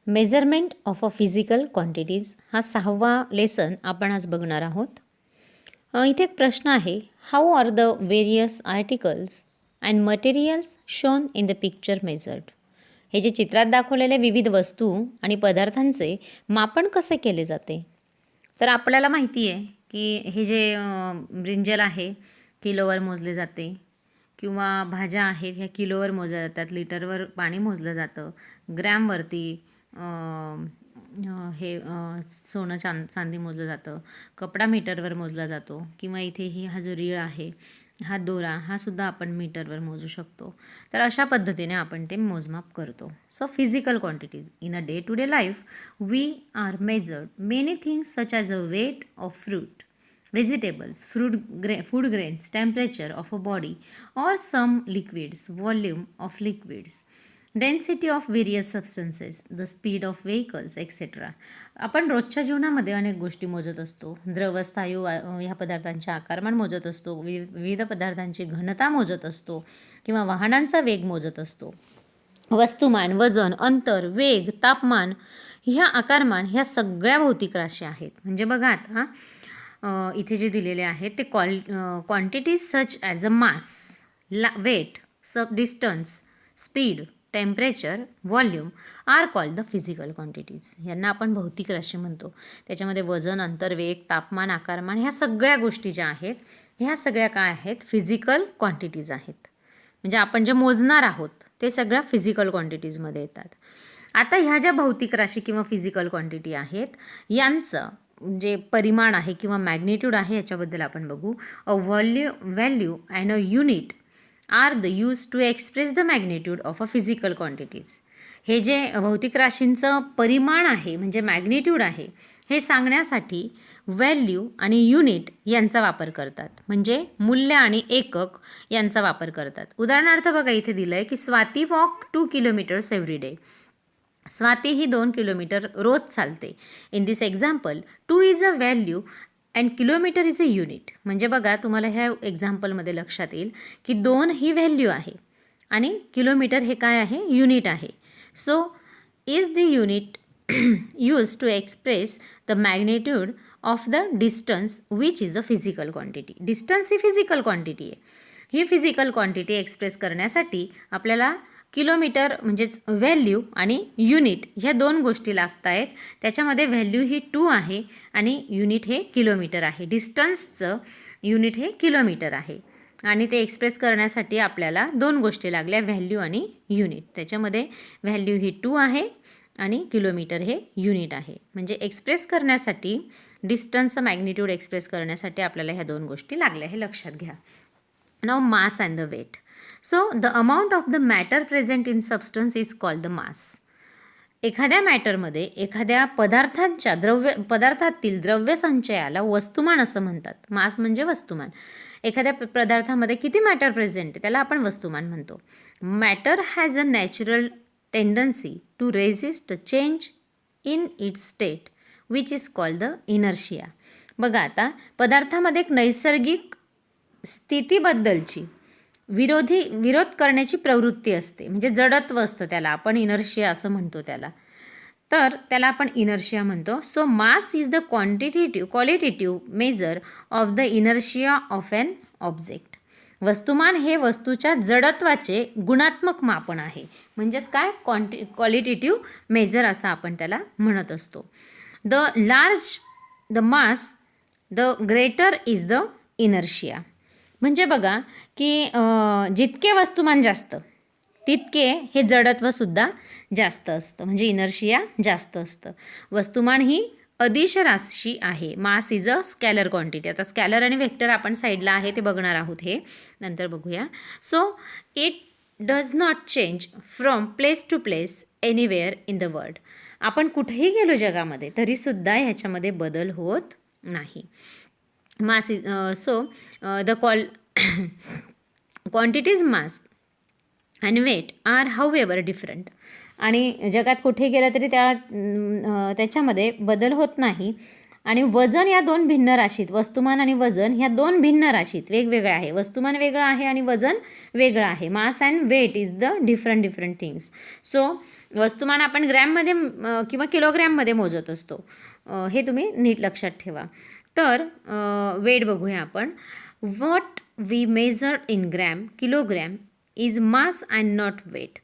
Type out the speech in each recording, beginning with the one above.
Measurement of a physical quantities हा 6वा lesson आपण आज बघणार आहोत. इथे एक प्रश्न आहे, how are the various articles and materials shown in the picture measured. हे जे चित्रात दाखवलेले विविध वस्तू आणि पदार्थांचे मापन कसे केले जाते. तर आपल्याला माहिती आहे की हे जे ब्रिंजल आहे किलोवर मोजले जाते, किंवा भाज्या आहेत ह्या किलोवर मोजल्या जातात, लिटरवर पाणी मोजलं जातं, ग्रॅमवरती सोनं चांदी मोजलं जातं, कपडा मीटरवर मोजला जातो, किंवा इथे हा जो रीळ आहे, हा दोरा, हा सुद्धा आपण मीटरवर मोजू शकतो. तर अशा पद्धतीने आपण ते मोजमाप करतो. So physical quantities in a day to day life we are measured many things such as a weight of fruit, vegetables, food grains, temperature of a body or some liquids, volume of liquids, density of various substances, the speed of vehicles, etc. आपण रोजच्या जीवनामध्ये अनेक गोष्टी मोजत असतो. द्रव, स्थायू ह्या पदार्थांचे आकारमान मोजत असतो, विविध पदार्थांची घनता मोजत असतो, किंवा वाहनांचा वेग मोजत असतो. वस्तुमान, वजन, अंतर, वेग, तापमान, ह्या आकारमान ह्या सगळ्या भौतिक राशी आहेत. म्हणजे बघा आता इथे जे दिलेले आहेत ते quantities such as a mass, weight, distance, speed, temperature, volume are called the physical quantities. यांना आपण भौतिक राशी म्हणतो. त्याच्यामध्ये वजन, अंतर, वेग, तापमान, आकारमान ह्या सगळ्या गोष्टी ज्या आहेत ह्या सगळ्या काय आहेत, फिजिकल क्वांटिटीज आहेत. म्हणजे आपण जे मोजणार आहोत ते सगळ्या फिजिकल क्वांटिटीजमध्ये येतात. आता ह्या ज्या भौतिक राशी किंवा फिजिकल क्वांटिटी आहेत यांचं जे परिमाण आहे किंवा मॅग्निट्यूड आहे याच्याबद्दल आपण बघू. A value and a unit are the use to express the magnitude of a physical quantities. हे जे भौतिक राशींचं परिमाण आहे म्हणजे मॅग्निट्यूड आहे हे सांगण्यासाठी व्हॅल्यू आणि युनिट यांचा वापर करतात. म्हणजे मूल्य आणि एकक यांचा वापर करतात. उदाहरणार्थ बघा इथे दिलं आहे की Swati walk 2 kilometres every day. Swati ही 2 किलोमीटर रोज चालते. In this example 2 is a value and kilometre is a unit. म्हणजे बघा तुम्हाला ह्या एक्झाम्पलमध्ये लक्षात येईल की 2 ही व्हॅल्यू आहे आणि किलोमीटर हे काय आहे, युनिट आहे. So is the unit use to express the magnitude of the distance which is a physical quantity. Distance ही फिजिकल क्वांटिटी आहे. ही फिजिकल क्वांटिटी एक्सप्रेस करण्यासाठी आपल्याला किलोमीटर म्हणजेच व्हॅल्यू आणि युनिट ह्या 2 गोष्टी लागत आहेत. त्याच्यामध्ये व्हॅल्यू ही 2 आहे आणि युनिट हे किलोमीटर आहे. डिस्टन्सचं युनिट हे किलोमीटर आहे आणि ते एक्सप्रेस करण्यासाठी आपल्याला 2 गोष्टी लागल्या, व्हॅल्यू आणि युनिट. त्याच्यामध्ये व्हॅल्यू ही 2 आहे आणि किलोमीटर हे युनिट आहे. म्हणजे एक्सप्रेस करण्यासाठी डिस्टन्सचं मॅग्निट्यूड एक्सप्रेस करण्यासाठी आपल्याला ह्या 2 गोष्टी लागल्या, हे लक्षात घ्या. Now mass and the weight. So the amount of the matter present in substance is called the mass. एखाद्या मॅटरमध्ये एखाद्या पदार्थातील द्रव्य संचयाला वस्तुमान असं म्हणतात. मास म्हणजे वस्तुमान. एखाद्या पदार्थामध्ये किती मॅटर प्रेझेंट आहे त्याला आपण वस्तुमान म्हणतो. Matter has a natural tendency to resist change in its state which is called the inertia. बघा आता पदार्थामध्ये एक नैसर्गिक स्थितीबद्दलची विरोध करण्याची प्रवृत्ती असते. म्हणजे जडत्व असतं, त्याला आपण इनर्शिया असं म्हणतो त्याला. तर त्याला आपण इनर्शिया म्हणतो. So mass is the qualitative measure of the inertia of an object. वस्तुमान हे वस्तूच्या जडत्वाचे गुणात्मक मापन आहे. म्हणजेच काय, क्वालिटेटिव्ह मेजर असं आपण त्याला म्हणत असतो. The large the mass the greater is the inertia. म्हणजे बघा की जितके वस्तुमान जास्त तितके हे जडत्वसुद्धा जास्त असतं. म्हणजे इनर्शिया जास्त असतं. वस्तुमान ही अदिश राशी आहे. Mass is a scalar quantity. आता स्कॅलर आणि वेक्टर आपण साईडला आहे ते बघणार आहोत, हे नंतर बघूया. So it does not change from place to place anywhere in the world. आपण कुठेही गेलो जगामध्ये तरीसुद्धा ह्याच्यामध्ये बदल होत नाही. Mass is the quantities mass and weight are however different. आणि जगात कुठे गेलं तरी त्याच्यामध्ये बदल होत नाही. आणि वजन या दोन भिन्न राशीत, वस्तुमान आणि वजन ह्या दोन भिन्न राशीत वेगवेगळे आहे. वस्तुमान वेगळं आहे आणि वजन वेगळं आहे. Mass and weight is the different things. So वस्तुमान आपण ग्रॅममध्ये किंवा किलोग्रॅममध्ये मोजत असतो, हे तुम्ही नीट लक्षात ठेवा. तर वेट बघूया आपण. What we measure in gram kilogram is mass and not weight.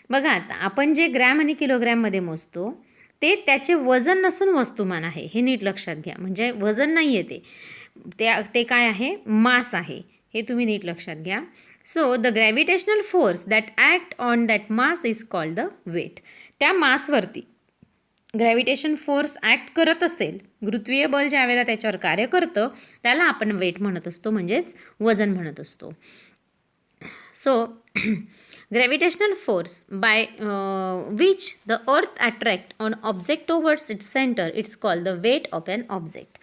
बघा आता आपण जे ग्रॅम आणि किलोग्रॅममध्ये मोजतो ते त्याचे वजन नसून वस्तुमान आहे, हे नीट लक्षात घ्या. म्हणजे वजन नाही आहे ते काय आहे, मास आहे, हे तुम्ही नीट लक्षात घ्या. So the gravitational force that act on that mass is called the weight. त्या मासवरती ग्रॅव्हिटेशन फोर्स ॲक्ट करत असेल, गुरुत्वीय बल ज्या वेळेला त्याच्यावर कार्य करतं त्याला आपण वेट म्हणत असतो, म्हणजेच वजन म्हणत असतो. So gravitational force by which the earth attract an object towards its center, it's called the weight of an object.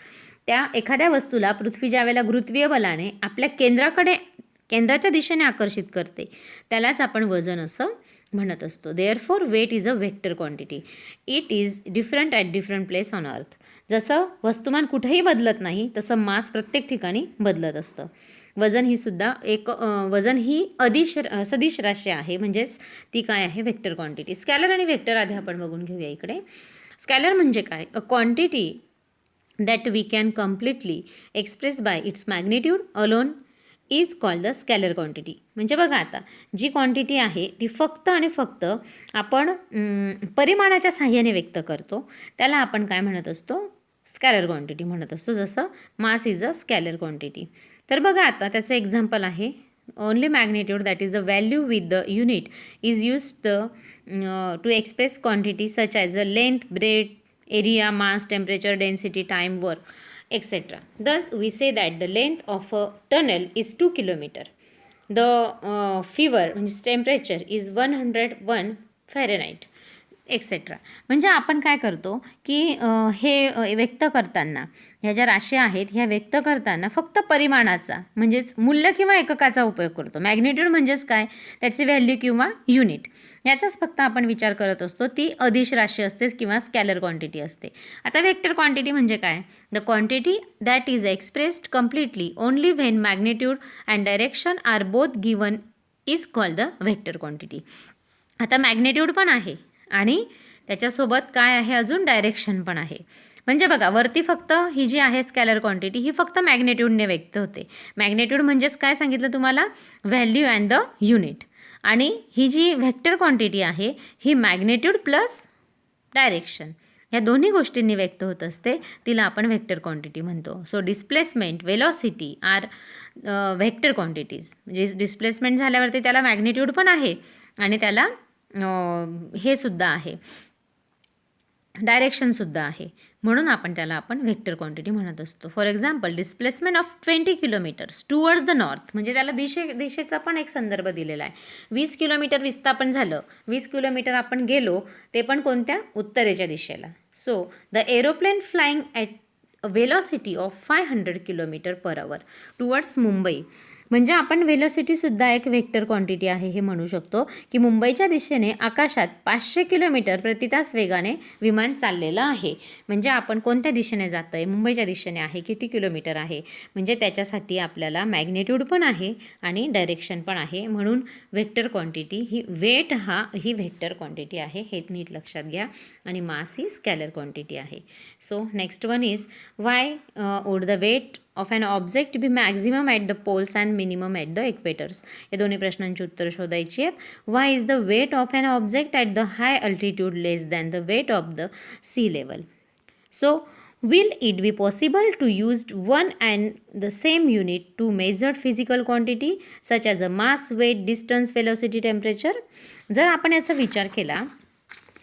त्या एखाद्या वस्तूला पृथ्वी ज्या वेळेला गुरुत्वीय बलाने आपल्या केंद्राच्या दिशेने आकर्षित करते त्यालाच आपण वजन असं म्हणत असतो. Therefore weight is a vector quantity. It is different at different place on earth. जसं वस्तुमान कुठेही बदलत नाही तसं मास प्रत्येक ठिकाणी बदलत असतं. वजन ही सदिश राशी आहे, म्हणजेच ती काय आहे, वेक्टर क्वांटिटी. स्कॅलर आणि वेक्टर आधी आपण बघून घेऊया इकडे. स्कॅलर म्हणजे काय, a quantity that we can completely express by its magnitude alone is called the scalar quantity. म्हणजे बघा आता जी क्वांटिटी आहे ती फक्त आणि फक्त आपण परिमाणाच्या साह्याने व्यक्त करतो त्याला आपण काय म्हणत असतो, स्कॅलर क्वांटिटी म्हणत असतो. जसं mass is a scalar quantity. तर बघा आता त्याचं एक्झाम्पल आहे, only magnitude that is a value with the unit is used to express quantity such as a length, breadth, area, mass, temperature, density, time, work, etc. Thus, we say that the length of a tunnel is 2 kilometer. The fever, means temperature, is 101 Fahrenheit, etc. म्हणजे आपण काय करतो की हे व्यक्त करताना ह्या ज्या राशी आहेत ह्या व्यक्त करताना फक्त परिमाणाचा म्हणजेच मूल्य किंवा एककाचा उपयोग करतो. मॅग्निट्यूड म्हणजेच काय, त्याची व्हॅल्यू किंवा युनिट याचाच फक्त आपण विचार करत असतो. ती अदिश राशी असते किंवा स्कॅलर क्वांटिटी असते. आता वेक्टर क्वांटिटी म्हणजे काय, the quantity that is expressed completely only when magnitude and direction are both given is called the vector quantity. आता मॅग्निट्यूड पण आहे आणि त्याच्यासोबत काय आहे, अजून डायरेक्शन पण आहे. म्हणजे बघा वरती फक्त ही जी आहे स्कॅलर क्वांटिटी ही फक्त मॅग्निट्यूडने व्यक्त होते. मॅग्निट्यूड म्हणजेच काय सांगितलं तुम्हाला, व्हॅल्यू अँड द युनिट. आणि ही जी व्हेक्टर क्वांटिटी आहे ही मॅग्निट्यूड प्लस डायरेक्शन या दोन्ही गोष्टींनी व्यक्त होत असते, तिला आपण व्हेक्टर क्वांटिटी म्हणतो. So displacement, velocity are vector quantities. म्हणजे डिस्प्लेसमेंट झाल्यावरती त्याला मॅग्निट्यूड पण आहे आणि त्याला हे सुद्धा आहे, डायरेक्शनसुद्धा आहे, म्हणून त्याला व्हेक्टर क्वांटिटी म्हणत असतो. For example displacement of 20 kilometres towards the north, म्हणजे त्याला दिशेचा पण एक संदर्भ दिलेला आहे. 20 किलोमीटर विस्थापन झालं, 20 किलोमीटर आपण गेलो ते पण कोणत्या, उत्तरेच्या दिशेला. So the aeroplane flying at a velocity of 500 kilometre per hour towards Mumbai. म्हणजे आपण वेलॉसिटीसुद्धा एक व्हेक्टर क्वांटिटी आहे हे म्हणू शकतो की मुंबईच्या दिशेने आकाशात 500 किलोमीटर प्रति तास वेगाने विमान चाललेलं आहे. म्हणजे आपण कोणत्या दिशेने जातो आहे, मुंबईच्या दिशेने आहे, किती किलोमीटर आहे, म्हणजे त्याच्यासाठी आपल्याला मॅग्निट्यूड पण आहे आणि डायरेक्शन पण आहे. म्हणून व्हेक्टर क्वांटिटी ही वेट ही व्हेक्टर क्वांटिटी आहे, हे नीट लक्षात घ्या. आणि मास ही स्कॅलर क्वांटिटी आहे. So next one is why would the weight of an object be maximum at the poles and minimum at the equators. या दोन्ही प्रश्नांची उत्तरं शोधायची आहेत. Why is the weight of an object at the high altitude less than the weight of the sea level. So will it be possible to use one and the same unit to measure physical quantity such as a mass, weight, distance, velocity, temperature? जर आपण याचा विचार केला,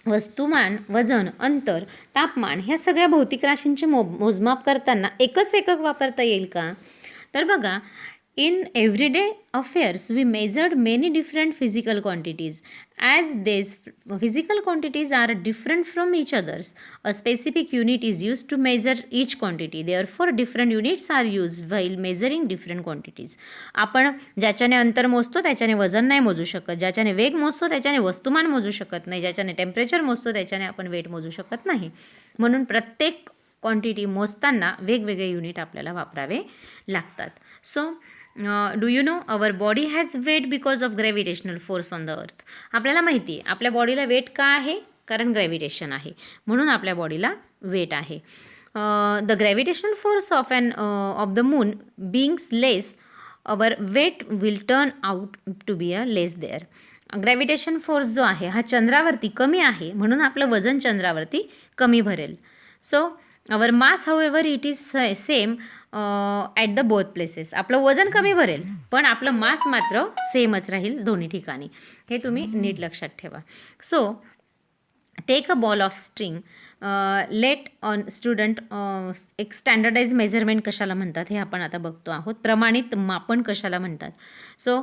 वस्तुमान, वजन, अंतर, तापमान ह्या सगळ्या भौतिक राशींचे मोजमाप करताना एकच एकक वापरता येईल का? तर बघा, in everyday affairs we measured many different physical quantities. As these physical quantities are different from each others, a specific unit is used to measure each quantity. Therefore different units are used while measuring different quantities. आपण ज्याच्याने अंतर मोजतो त्याच्याने वजन नाही मोजू शकत, ज्याच्याने वेग मोजतो त्याच्याने वस्तुमान मोजू शकत नाही, ज्याच्याने टेम्परेचर मोजतो त्याच्याने आपण वेट मोजू शकत नाही. म्हणून प्रत्येक क्वांटिटी मोजताना वेगवेगळे युनिट आपल्याला वापरावे लागतात. So do you know our body has weight because of gravitational force on the earth. आपल्याला माहिती आहे आपल्या बॉडीला वेट का आहे, कारण ग्रॅव्हिटेशन आहे म्हणून आपल्या बॉडीला वेट आहे. The gravitational force of the moon beings less our weight will turn out to be a less there. Gravitation force जो आहे हा चंद्रावरती कमी आहे म्हणून आपलं वजन चंद्रावरती कमी भरेल. So our mass however it is same at the both places. आपलं वजन कमी भरेल पण आपलं मास मात्र सेमच राहील दोन्ही ठिकाणी. हे तुम्ही नीट लक्षात ठेवा. So take a ball of string let on student. एक स्टँडर्डाइज मेजरमेंट कशाला म्हणतात हे आपण आता बघतो आहोत. प्रमाणित मापन कशाला म्हणतात. सो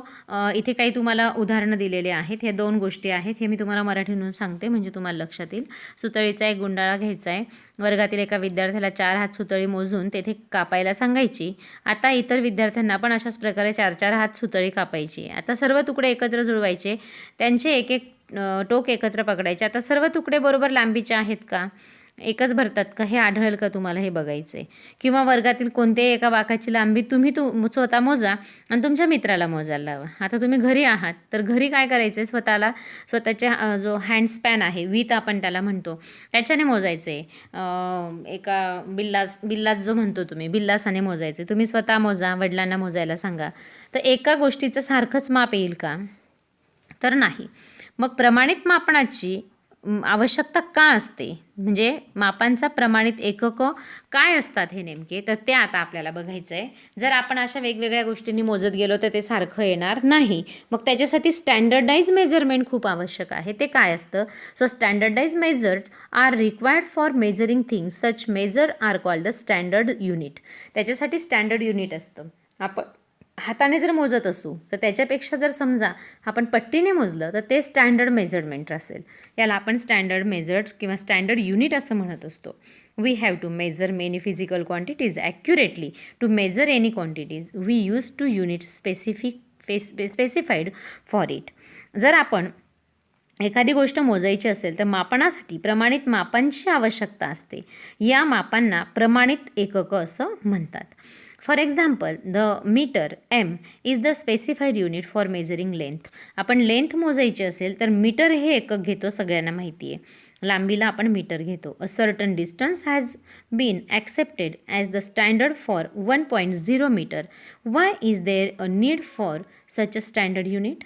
इथे काही तुम्हाला उदाहरणं दिलेले आहेत. हे 2 गोष्टी आहेत. हे मी तुम्हाला मराठीतून सांगते म्हणजे तुम्हाला लक्षात येईल. सुतळीचा एक गुंडाळा घ्यायचा आहे. वर्गातील एका विद्यार्थ्याला 4 हात सुतळी मोजून तेथे कापायला सांगायची. आता इतर विद्यार्थ्यांना पण अशाच प्रकारे 4-4 हात सुतळी कापायची. आता सर्व तुकडे एकत्र जुळवायचे. त्यांचे एक एक टोक एकत्र पकडायचे. आता सर्व तुकडे बरोबर लांबीचे आहेत का, एकच भरतात का हे आढळेल का तुम्हाला हे बघायचं आहे. किंवा वर्गातील कोणत्याही एका वाकाची लांबी तुम्ही स्वतः मोजा आणि तुमच्या मित्राला मोजायला लावा. आता तुम्ही घरी आहात तर घरी काय करायचं आहे, स्वतःच्या जो हँडस्पॅन आहे, वीत आपण त्याला म्हणतो, त्याच्याने मोजायचं आहे. एका बिल्लास जो म्हणतो तुम्ही, बिल्लासाने मोजायचं आहे. तुम्ही स्वतः मोजा, वडिलांना मोजायला सांगा. तर एका गोष्टीचं सारखंच माप येईल का, तर नाही. मग प्रमाणित मापनाची आवश्यकता का असते, म्हणजे मापांचा प्रमाणित एककं काय असतात हे नेमके, तर ते आता आपल्याला बघायचं आहे. जर आपण अशा वेगवेगळ्या गोष्टींनी मोजत गेलो तर ते सारखं येणार नाही. मग त्याच्यासाठी स्टँडर्डाइज मेजरमेंट खूप आवश्यक आहे. ते काय असतं. So standardise measures are required for measuring things. Such measure are called the standard unit. त्याच्यासाठी स्टँडर्ड युनिट असतं. आपण हाताने जर मोजत असू तर त्याच्यापेक्षा जर समजा आपण पट्टीने मोजलं तर ते स्टँडर्ड मेजरमेंट असेल. याला आपण स्टँडर्ड मेजर्ड किंवा स्टँडर्ड युनिट असं म्हणत असतो. We have to measure many physical quantities accurately. To measure any quantities we use to units specified for it. जर आपण एखादी गोष्ट मोजायची असेल तर मापनासाठी प्रमाणित मापांची आवश्यकता असते. या मापांना प्रमाणित एककं असं म्हणतात. For example the metre M is the specified unit for measuring length. आपण लेंथ मोजायची असेल तर मीटर हे एकक घेतो, सगळ्यांना माहिती आहे. लांबीला आपण मीटर घेतो. A certain distance has been accepted as the standard for 1.0 metre. Why is there a need for such a standard unit.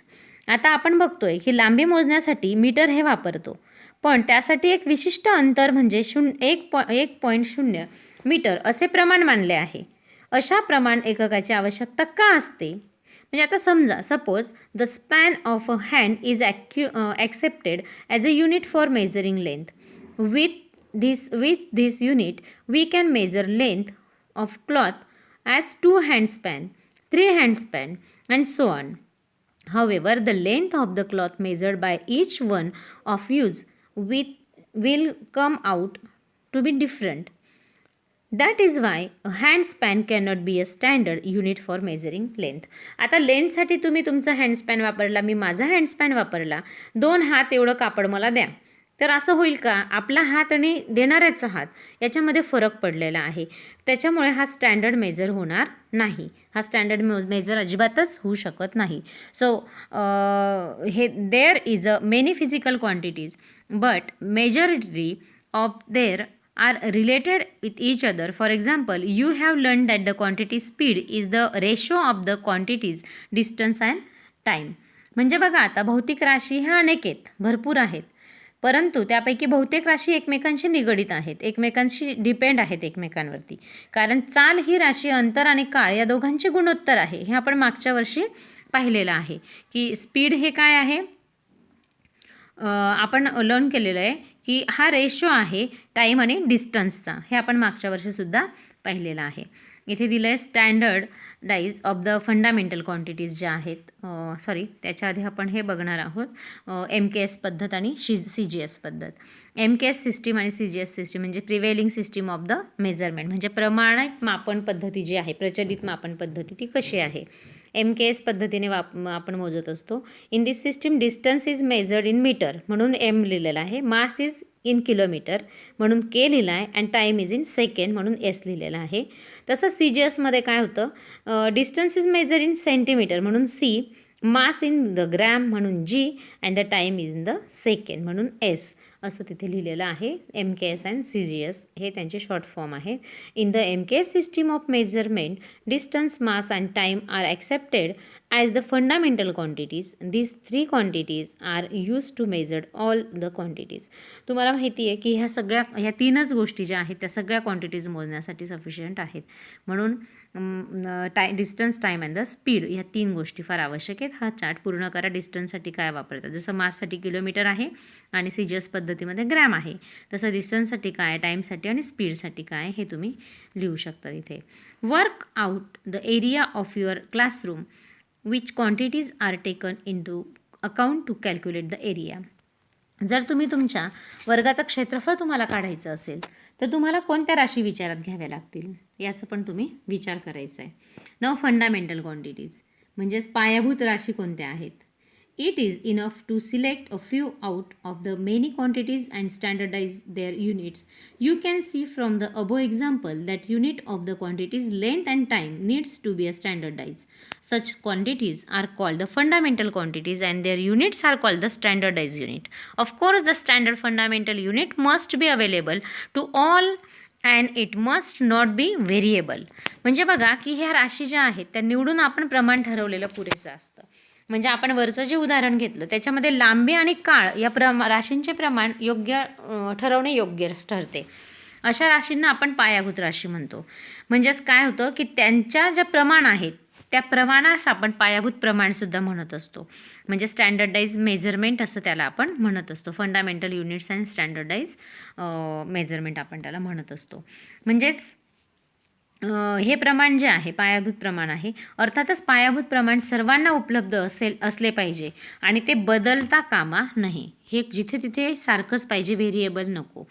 आता आपण बघतोय की लांबी मोजण्यासाठी मीटर हे वापरतो, पण त्यासाठी एक विशिष्ट अंतर म्हणजे 1.0 मीटर असे प्रमाण मानले आहे. अशा प्रमाण एककाची आवश्यकता का असते, म्हणजे आता समजा suppose the span of a hand is accepted as a unit for measuring length. With this unit we can measure length of cloth as 2 handspan, 3 handspan and so on. However, the length of the cloth measured by each one of use will come out to be different. That is why a handspan cannot be a standard unit for measuring length. आता लेंथसाठी तुम्ही तुमचा हँडस्पॅन वापरला, मी माझा हँडस्पॅन वापरला, 2 हात एवढं कापड मला द्या, तर असं होईल का. आपला हात आणि देणाऱ्याचा हात याच्यामध्ये फरक पडलेला आहे. त्याच्यामुळे हा स्टँडर्ड मेजर होणार नाही. हा स्टँडर्ड मेजर अजिबातच होऊ शकत नाही. सो हे there is a many physical quantities but majority of their are related with each other. For example, you have learned that the quantity speed is the ratio of the quantities distance and time. म्हणजे बघा आता भौतिक राशी ह्या अनेक आहेत, भरपूर आहेत, परंतु त्यापैकी बहुतेक राशी एकमेकांशी निगडित आहेत, एकमेकांशी डिपेंड आहेत एकमेकांवरती. कारण चाल ही राशी अंतर आणि काळ या दोघांचे गुणोत्तर आहे. हे आपण मागच्या वर्षी पाहिलेलं आहे की स्पीड हे काय आहे, आपण लर्न केलेलं आहे की हा रेशो आहे टाईम आणि डिस्टन्सचा. हे आपण मागच्या वर्षीसुद्धा पाहिलेलं आहे. इथे दिलं आहे standardise of the fundamental quantities ज्या आहेत. त्याच्या आधी आपण हे बघणार आहोत MKS पद्धत आणि CGS पद्धत. MKS सिस्टीम आणि CGS सिस्टीम म्हणजे prevailing system of the measurement, म्हणजे प्रमाणित मापन पद्धती जी आहे, प्रचलित मापन पद्धती ती कशी आहे. MKS पद्धतीने आपण मोजत असतो. In this system distance is measured in metre म्हणून M लिहिलेलं आहे. मास इज इन किलोमीटर म्हणून K लिहिला आहे. And time is in second म्हणून S लिहिलेलं आहे. तसं CGSमध्ये काय होतं, distance is measure in centimetre म्हणून C, mass in the gram म्हणून G, and the time is in the second म्हणून S असं तिथे लिहिलेलं आहे. MKS अँड CGS हे त्यांचे शॉर्ट फॉर्म आहेत. In the MKS system of measurement distance, mass and time are accepted as the fundamental quantities. these 3 quantities are used to measure all the quantities. तुम्हाला माहिती आहे की ह्या 3च गोष्टी ज्या आहेत त्या सगळ्या क्वांटिटीज मोजण्यासाठी सफिशियंट आहेत. म्हणून distance, time and the speed ह्या 3 गोष्टी फार आवश्यक आहेत. हा चार्ट पूर्ण करा. डिस्टन्ससाठी काय वापरतात, जसं माससाठी किलोमीटर आहे आणि CGS पद्धतीमध्ये ग्रॅम आहे, तसं डिस्टन्ससाठी काय, टाईमसाठी आणि स्पीडसाठी काय हे तुम्ही लिहू शकता इथे. Work out the area of your classroom which quantities are taken into account to calculate the area. जर तुम्ही तुमच्या वर्गाचं क्षेत्रफळ तुम्हाला काढायचं असेल तर तुम्हाला कोणत्या राशी विचारात घ्याव्या लागतील याचं पण तुम्ही विचार करायचा आहे. नाव फंडामेंटल क्वांटिटीज म्हणजेच पायाभूत राशी कोणत्या आहेत. It is enough to select a few out of the many quantities and standardize their units. You can see from the above example that unit of the quantity's length and time needs to be standardized. Such quantities are called the fundamental quantities and their units are called the standardized unit. Of course, the standard fundamental unit must be available to all and it must not be variable. म्हणजे बघा की ह्या राशी ज्या आहेत त्या निवडून आपण प्रमाण ठरवलेलं पुरेसं असतं. म्हणजे आपण वरचं जे उदाहरण घेतलं त्याच्यामध्ये लांबी आणि काळ या राशींचे प्रमाण ठरवणे योग्य ठरते. अशा राशींना आपण पायाभूत राशी म्हणतो. म्हणजेच काय होतं की त्यांच्या ज्या प्रमाण आहेत त्या प्रमाणास आपण पायाभूत प्रमाणसुद्धा म्हणत असतो. म्हणजे स्टँडर्डाइज मेजरमेंट असं त्याला आपण म्हणत असतो. Fundamental units and standardise measurement आपण त्याला म्हणत असतो. म्हणजेच हे प्रमाण जे आहे पायाभूत प्रमाण आहे. अर्थातच पायाभूत प्रमाण सर्वांना उपलब्ध असले पाहिजे आणि ते बदलता कामा नाही. हे जिथे तिथे सारखंच पाहिजे, व्हेरिएबल नको.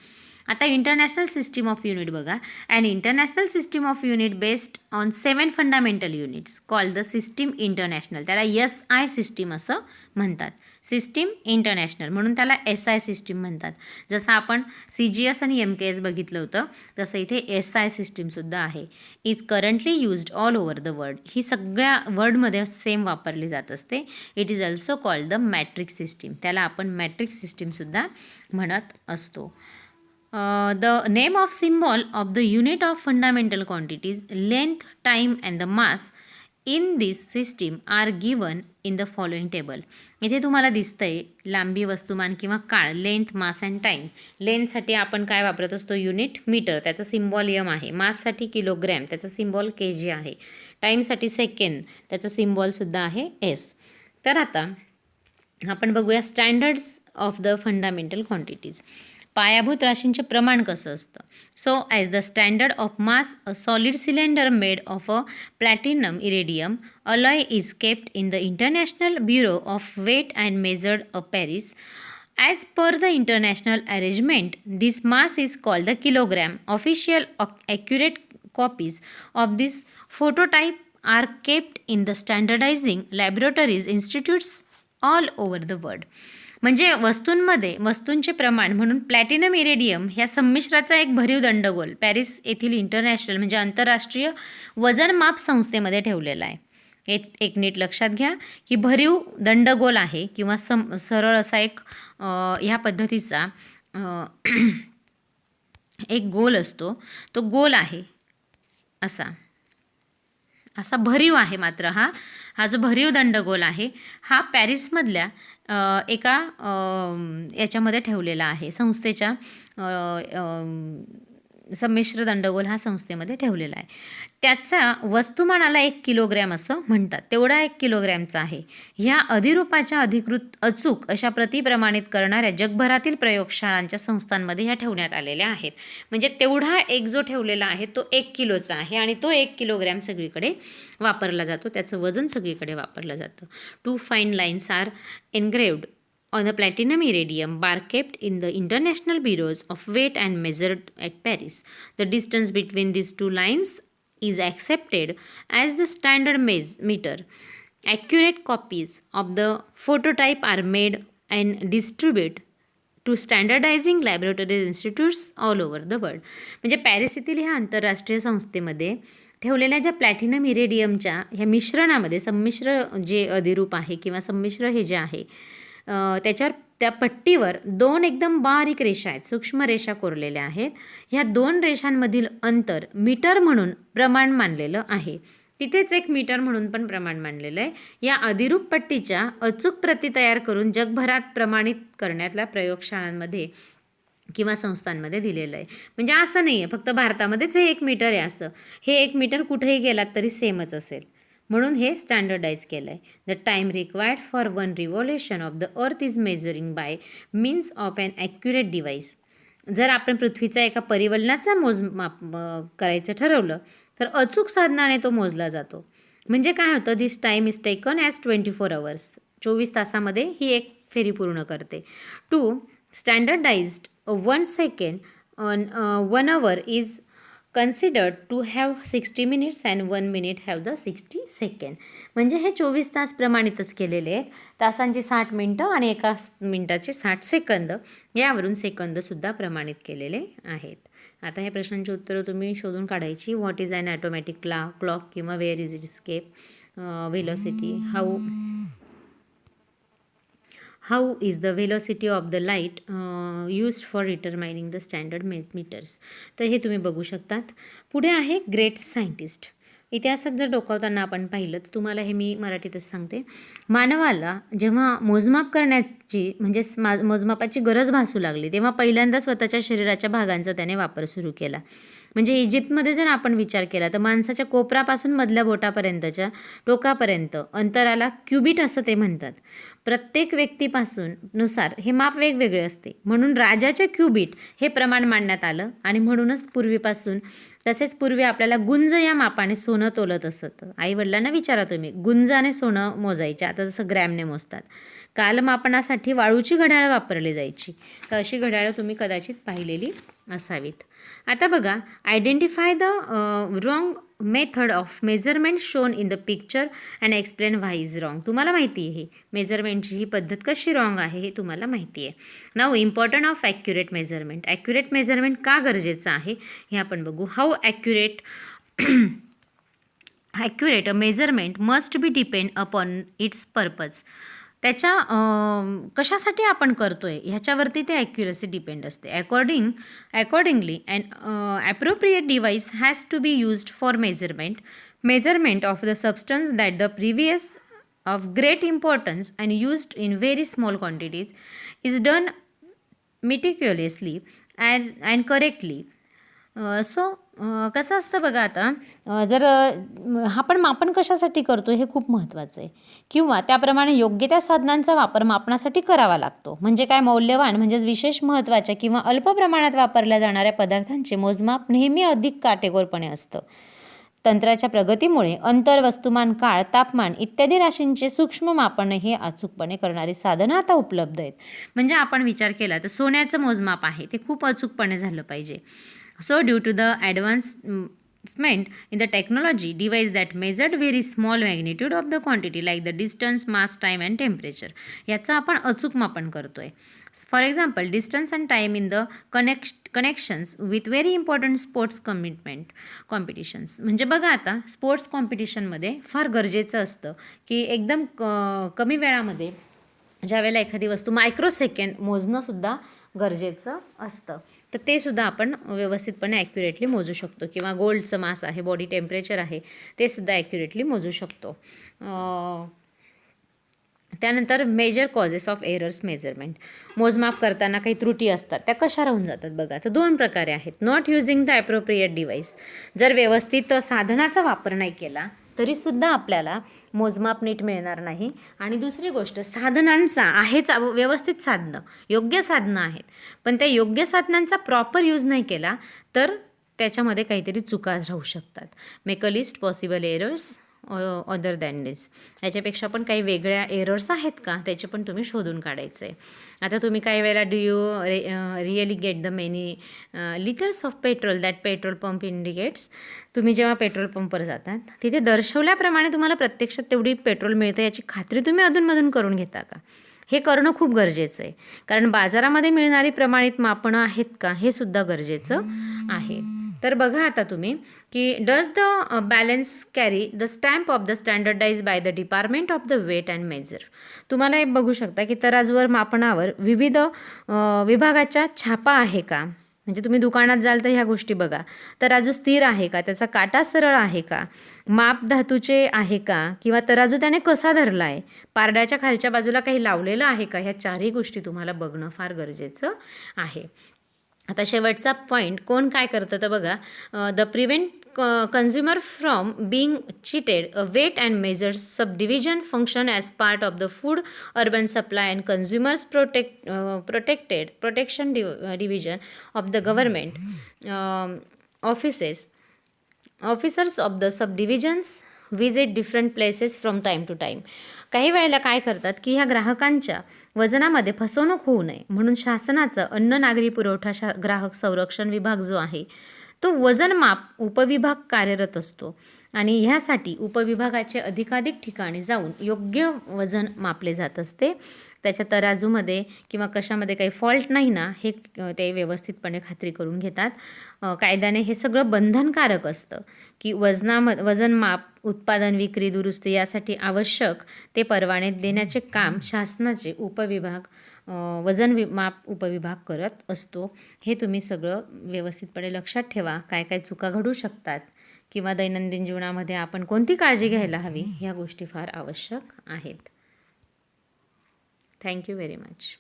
आता इंटरनॅशनल सिस्टीम ऑफ युनिट बघा. And international system of unit based on 7 fundamental units called the system international. त्याला SI सिस्टीम असं म्हणतात. सिस्टीम इंटरनॅशनल म्हणून त्याला SI सिस्टीम म्हणतात. जसं आपण CGS आणि MKS बघितलं होतं तसं इथे SI सिस्टीमसुद्धा आहे. Is currently used all over the world. ही सगळ्या वर्ल्डमध्ये सेम वापरली जात असते. It is also called the metric system. त्याला आपण मॅट्रिक सिस्टीमसुद्धा म्हणत असतो. The name of symbol of the unit of fundamental quantities, length, time and the mass in this system are given in the following table. इथे तुम्हाला दिसतंय लांबी, वस्तुमान किंवा काळ, लेंथ, मास अँड टाईम. लेंथसाठी आपण काय वापरत असतो, युनिट मीटर, त्याचं सिम्बॉल M आहे. माससाठी किलोग्रॅम, त्याचं सिम्बॉल kg आहे. टाईमसाठी सेकंड, त्याचं सिम्बॉलसुद्धा आहे S. तर आता आपण बघूया standards of the fundamental quantities. पायाभूत राशींचे प्रमाण कसं असतं. So as the standard of mass, a solid cylinder made of a platinum iridium alloy is kept in the International Bureau of Weight and measured a Paris. As per the international arrangement this mass is called the kilogram. Official accurate copies of this prototype are kept in the standardising laboratories institutes all over the world. म्हणजे वस्तूंचे प्रमाण म्हणून platinum इरेडियम ह्या संमिश्राचा एक भरीव दंडगोल Paris येथील international म्हणजे आंतरराष्ट्रीय वजनमाप संस्थेमध्ये ठेवलेला आहे. एक नीट लक्षात घ्या की भरीव दंडगोल आहे किंवा सरळ असा एक ह्या पद्धतीचा एक गोल असतो. तो गोल आहे असा भरीव आहे. मात्र हा जो भरीव दंडगोल आहे हा पॅरिसमधल्या एका याच्यामध्ये ठेवलेला आहे. संस्थेच्या संमिश्र दंडगोल हा संस्थेमध्ये ठेवलेला आहे. त्याचा वस्तुमानाला 1 किलोग्रॅम असं म्हणतात. तेवढा 1 किलोग्रॅमचा आहे. ह्या अधिरूपाच्या अधिकृत अचूक अशा प्रति प्रमाणित करणाऱ्या जगभरातील प्रयोगशाळांच्या संस्थांमध्ये ह्या ठेवण्यात आलेल्या आहेत. म्हणजे तेवढा एक जो ठेवलेला आहे तो 1 किलोचा आहे आणि तो 1 किलोग्रॅम सगळीकडे वापरला जातो. त्याचं वजन सगळीकडे वापरलं जातं. 2 fine lines are engraved on the platinum iridium bar kept in the international bureaus of weight and measured at Paris. The distance between these 2 lines is accepted as the standard meter. Accurate copies of the phototype are made and distributed to standardising laboratories institutes all over the world. म्हणजे Paris येथील ह्या आंतरराष्ट्रीय संस्थेमध्ये ठेवलेल्या ज्या platinum इरेडियमच्या ह्या मिश्रणामध्ये संमिश्र जे अधिरूप आहे किंवा संमिश्र हे जे आहे त्याच्यावर त्या पट्टीवर 2 एकदम बारीक रेषा आहेत, सूक्ष्म रेषा कोरलेल्या आहेत. ह्या 2 रेषांमधील अंतर मीटर म्हणून प्रमाण मानलेलं आहे. तिथेच एक मीटर म्हणून पण प्रमाण मानलेलं आहे. या अधिरूप पट्टीच्या अचूक प्रती तयार करून जगभरात प्रमाणित करण्यातल्या प्रयोगशाळांमध्ये किंवा संस्थांमध्ये दिलेलं आहे. म्हणजे असं नाही आहे फक्त भारतामध्येच हे 1 मीटर आहे असं. हे 1 मीटर कुठेही गेलात तरी सेमच असेल, म्हणून हे स्टँडर्डाईज केलं आहे. The time required for 1 revolution of the earth is measuring by means of an accurate device. जर आपण पृथ्वीचा एका परिवलनाचा मोजमाप करायचं ठरवलं तर अचूक साधनाने तो मोजला जातो. म्हणजे काय होतं, this time is taken as 24 hours. 24 तासामध्ये ही एक फेरी पूर्ण करते. To standardised 1 second 1 hour is considered to have 60 minutes and 1 minute have the 60 seconds. म्हणजे हे 24 तास प्रमाणितच केलेले आहेत. तासांची 60 मिनटं आणि एका मिनटाचे 60 सेकंद, यावरून सेकंदसुद्धा प्रमाणित केलेले आहेत. आता हे प्रश्नांची उत्तरं तुम्ही शोधून काढायची. What is an automatic clock किंवा where is it escape, velocity, how is the velocity of the light used for determining the standard meters. तर हे तुम्ही बघू शकतात. पुढे आहे ग्रेट सायंटिस्ट. इतिहासात जर डोकावताना आपण पाहिलं तर तुम्हाला हे मी मराठीतच सांगते. मानवाला जेव्हा मोजमाप करण्याची म्हणजे मोजमापाची गरज भासू लागली तेव्हा पहिल्यांदा स्वतःच्या शरीराच्या भागांचा त्याने वापर सुरू केला. म्हणजे इजिप्तमध्ये जर आपण विचार केला तर माणसाच्या कोपरापासून मधल्या बोटापर्यंतच्या टोकापर्यंत अंतराला क्युबिट असं ते म्हणतात. प्रत्येक व्यक्तीपासून नुसार हे माप वेगवेगळे असते, म्हणून राजाच्या क्युबिट हे प्रमाण मांडण्यात आलं. आणि म्हणूनच पूर्वीपासून तसेच पूर्वी आपल्याला गुंज या मापाने सोनं तोलत असत. आईवडिलांना विचारा तुम्ही, गुंजाने सोनं मोजायचे, आता जसं ग्रॅमने मोजतात. कालमापनासाठी वाळूची घड्याळं वापरली जायची. तर अशी घड्याळं तुम्ही कदाचित पाहिलेली असावीत. आता बघा, identify the wrong method of measurement shown in the picture and explain why is wrong. तुम्हाला माहिती आहे मेजरमेंटची ही पद्धत कशी रॉंग आहे हे तुम्हाला माहिती आहे. Now important of accurate measurement. Accurate measurement का गरजेचं आहे हे आपण बघू. How accurate a measurement must be depend upon its purpose. त्याच्या कशासाठी आपण करतो आहे ह्याच्यावरती ते ॲक्युरसी डिपेंड असते. Accordingly and appropriate device has to be used for measurement of the substance that the previous of great importance and used in very small quantities is done meticulously and correctly. So कसं असतं बघा, आता जर आपण मापन कशासाठी करतो हे खूप महत्त्वाचं आहे, किंवा त्याप्रमाणे योग्य त्या साधनांचा वापर मापनासाठी करावा लागतो. म्हणजे काय, मौल्यवान म्हणजेच विशेष महत्त्वाच्या किंवा अल्प प्रमाणात वापरल्या जाणाऱ्या पदार्थांचे मोजमाप नेहमी अधिक काटेकोरपणे असतं. तंत्राच्या प्रगतीमुळे अंतर, वस्तुमान, काळ, तापमान इत्यादी राशींचे सूक्ष्म मापन हे अचूकपणे करणारी साधनं आता उपलब्ध आहेत. म्हणजे आपण विचार केला तर सोन्याचं मोजमाप आहे ते खूप अचूकपणे झालं पाहिजे. So due to the advancement in the technology, device that measured very small magnitude of the quantity like the distance, mass, time and temperature, याचं आपण अचूक मापन करतोय. For example, distance and time in the connections with very important sports competitions. म्हणजे बघा, आता sports कॉम्पिटिशनमध्ये फार गरजेचं असतं की एकदम कमी वेळामध्ये ज्यावेळेला एखादी वस्तू मायक्रोसेकंड मोजणंसुद्धा गरजेचं असतं, तर ते सुद्धा आपण व्यवस्थितपणे ॲक्युरेटली मोजू शकतो. किंवा गोल्डचं मास आहे, बॉडी टेम्परेचर आहे, ते सुद्धा ॲक्युरेटली मोजू शकतो. त्यानंतर major causes of errors measurement. मोजमाप करताना काही त्रुटी असतात, त्या कशा राहून जातात बघा. तर 2 प्रकारे आहेत. Not using the appropriate device. जर व्यवस्थित साधनाचा वापर नाही केला तरीसुद्धा आपल्याला मोजमाप नीट मिळणार नाही. आणि दुसरी गोष्ट, साधनांचा आहेच व्यवस्थित साधनं, योग्य साधनं आहेत, पण त्या योग्य साधनांचा प्रॉपर यूज नाही केला तर त्याच्यामध्ये काहीतरी चुका राहू शकतात. Make a list possible errors other than this. याच्यापेक्षा पण काही वेगळ्या एरर्स आहेत का त्याचे पण तुम्ही शोधून काढायचं आहे. आता तुम्ही काही वेळेला do you really get the many litres of petrol that petrol pump indicates. तुम्ही जेव्हा पेट्रोल पंपवर जातात तिथे दर्शवल्याप्रमाणे तुम्हाला प्रत्यक्षात तेवढी पेट्रोल मिळतं याची खात्री तुम्ही अधूनमधून करून घेता का? हे करणं खूप गरजेचं आहे, कारण बाजारामध्ये मिळणारी प्रमाणित मापनं आहेत का हे सुद्धा गरजेचं आहे. तर बघा आता तुम्ही की does the balance carry the stamp of the standardize by the department of the weight and measure. तुम्हाला हे बघू शकता की तराजूवर मापनावर विविध विभागाच्या छापा आहे का? म्हणजे तुम्ही दुकानात जाल तर ह्या गोष्टी बघा. तराजू स्थिर आहे का? त्याचा काटा सरळ आहे का? माप धातूचे आहे का? किंवा तराजू त्याने कसा धरला आहे? पारड्याच्या खालच्या बाजूला काही लावलेलं आहे का? ह्या चारही गोष्टी तुम्हाला बघणं फार गरजेचं आहे. आता शेवटचा पॉईंट कोण काय करतं तर बघा, the prevent consumer from being cheated, a weight and measures subdivision function as part of the food urban supply and consumers protection division of the government officers of the subdivisions visit different places from time to time. काही वेळेला काय करतात की ह्या ग्राहकांच्या वजनामध्ये फसवणूक होऊ नये म्हणून शासनाचं अन्न नागरी पुरवठा ग्राहक संरक्षण विभाग जो आहे तो वजनमाप उपविभाग कार्यरत असतो आणि ह्यासाठी उपविभागाचे अधिकाधिक ठिकाणी जाऊन योग्य वजन मापले जात असते. त्याच्या तराजूमध्ये किंवा कशामध्ये काही फॉल्ट नाही ना हे ते व्यवस्थितपणे खात्री करून घेतात. कायद्याने हे सगळं बंधनकारक असतं की वजनमाप उत्पादन विक्री दुरुस्ती यासाठी आवश्यक ते परवाने देण्याचे काम शासनाचे उपविभाग माप उपविभाग करत असतो. हे तुम्ही सगळं व्यवस्थितपणे लक्षात ठेवा. काय काय चुका घडू शकतात किंवा दैनंदिन जीवनामध्ये आपण कोणती काळजी घ्यायला हवी ह्या गोष्टी फार आवश्यक आहेत. Thank you very much.